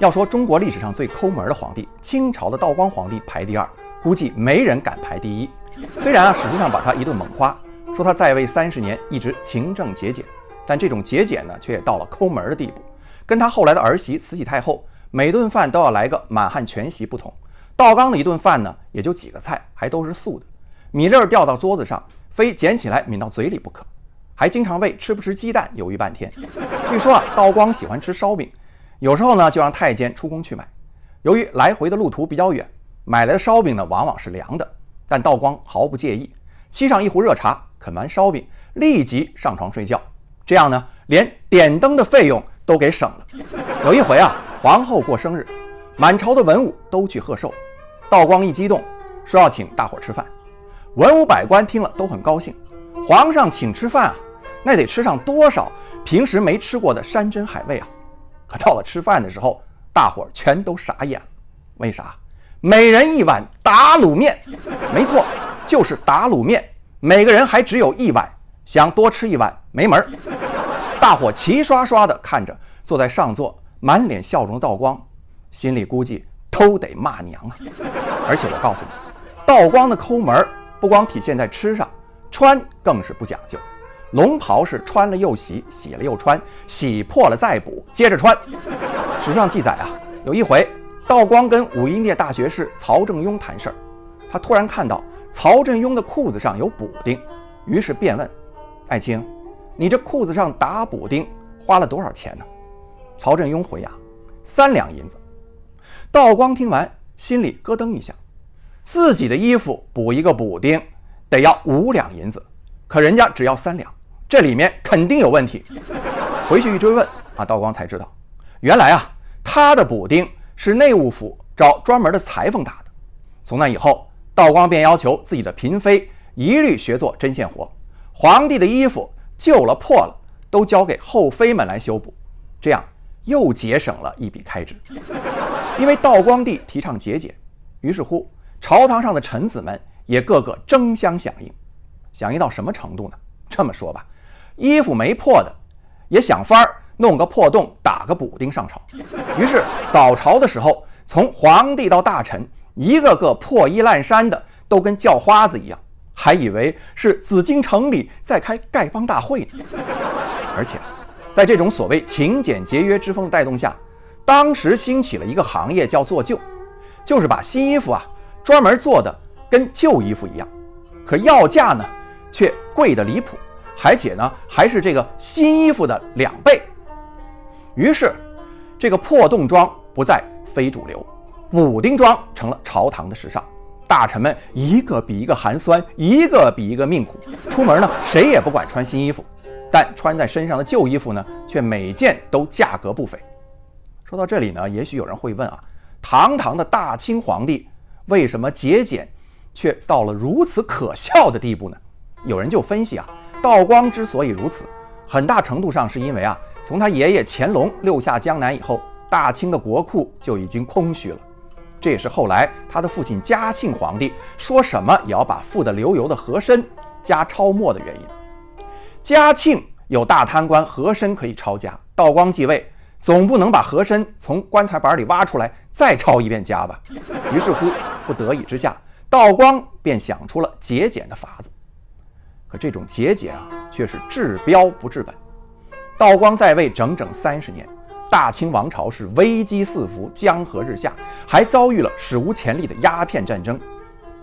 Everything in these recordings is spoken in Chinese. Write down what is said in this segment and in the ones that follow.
要说中国历史上最抠门的皇帝，清朝的道光皇帝排第二，估计没人敢排第一。虽然史书上把他一顿猛夸，说他在位30年一直勤政节俭，但这种节俭呢，却也到了抠门的地步。跟他后来的儿媳慈禧太后每顿饭都要来个满汉全席不同，道纲的一顿饭呢，也就几个菜，还都是素的，米粒掉到桌子上，非捡起来抿到嘴里不可，还经常为吃不吃鸡蛋犹豫半天。据说道光喜欢吃烧饼，有时候呢就让太监出宫去买。由于来回的路途比较远，买来的烧饼呢往往是凉的，但道光毫不介意，沏上一壶热茶，啃完烧饼立即上床睡觉，这样呢连点灯的费用都给省了。有一回皇后过生日，满朝的文武都去贺寿，道光一激动，说要请大伙吃饭。文武百官听了都很高兴，皇上请吃饭那得吃上多少平时没吃过的山珍海味可到了吃饭的时候，大伙全都傻眼了。为啥？每人一碗打卤面，没错，就是打卤面，每个人还只有一碗，想多吃一碗没门。大伙齐刷刷地看着坐在上座满脸笑容的道光，心里估计都得骂娘而且我告诉你，道光的抠门不光体现在吃上，穿更是不讲究。龙袍是穿了又洗，洗了又穿，洗破了再补，接着穿。史上记载有一回道光跟武英殿大学士曹正庸谈事儿，他突然看到曹振庸的裤子上有补丁，于是便问：爱卿，你这裤子上打补丁花了多少钱呢？曹振庸回答：3两银子。道光听完心里咯噔一下，自己的衣服补一个补丁得要5两银子，可人家只要3两，这里面肯定有问题。回去一追问道光才知道，原来他的补丁是内务府找专门的裁缝打的。从那以后，道光便要求自己的嫔妃一律学做针线活，皇帝的衣服旧了破了都交给后妃们来修补，这样又节省了一笔开支。因为道光帝提倡节俭，于是乎朝堂上的臣子们也个个争相响应。响应到什么程度呢？这么说吧，衣服没破的也想法弄个破洞打个补丁上朝。于是早朝的时候，从皇帝到大臣一个个破衣烂衫的都跟叫花子一样，还以为是紫禁城里在开丐帮大会呢。而且在这种所谓勤俭节约之风的带动下，当时兴起了一个行业叫做旧，就是把新衣服专门做的跟旧衣服一样，可要价呢却贵得离谱，而且呢还是这个新衣服的2倍。于是这个破洞装不再非主流，补丁装成了朝堂的时尚。大臣们一个比一个寒酸，一个比一个命苦，出门呢谁也不管穿新衣服，但穿在身上的旧衣服呢却每件都价格不菲。说到这里呢，也许有人会问堂堂的大清皇帝为什么节俭却到了如此可笑的地步呢？有人就分析道光之所以如此，很大程度上是因为从他爷爷乾隆6下江南以后，大清的国库就已经空虚了。这也是后来他的父亲嘉庆皇帝说什么也要把富得流油的和珅加抄没的原因。嘉庆有大贪官和珅可以抄家，道光继位总不能把和珅从棺材板里挖出来再抄一遍家吧。于是乎不得已之下，道光便想出了节俭的法子。可这种节俭却是治标不治本。道光在位整整30年，大清王朝是危机四伏，江河日下，还遭遇了史无前例的鸦片战争。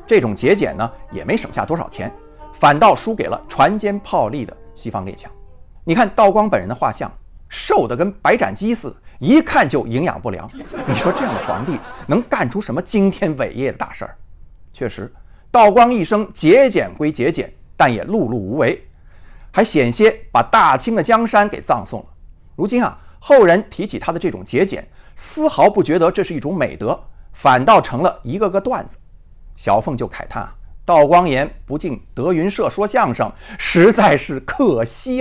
这种节俭呢也没省下多少钱，反倒输给了船坚炮利的西方列强。你看道光本人的画像，瘦得跟白斩鸡似的，一看就营养不良。你说这样的皇帝能干出什么惊天伟业的大事儿？确实，道光一生节俭归节俭，但也碌碌无为，还险些把大清的江山给葬送了。如今后人提起他的这种节俭，丝毫不觉得这是一种美德，反倒成了一个个段子。小凤就慨叹道光言不进德云社说相声，实在是可惜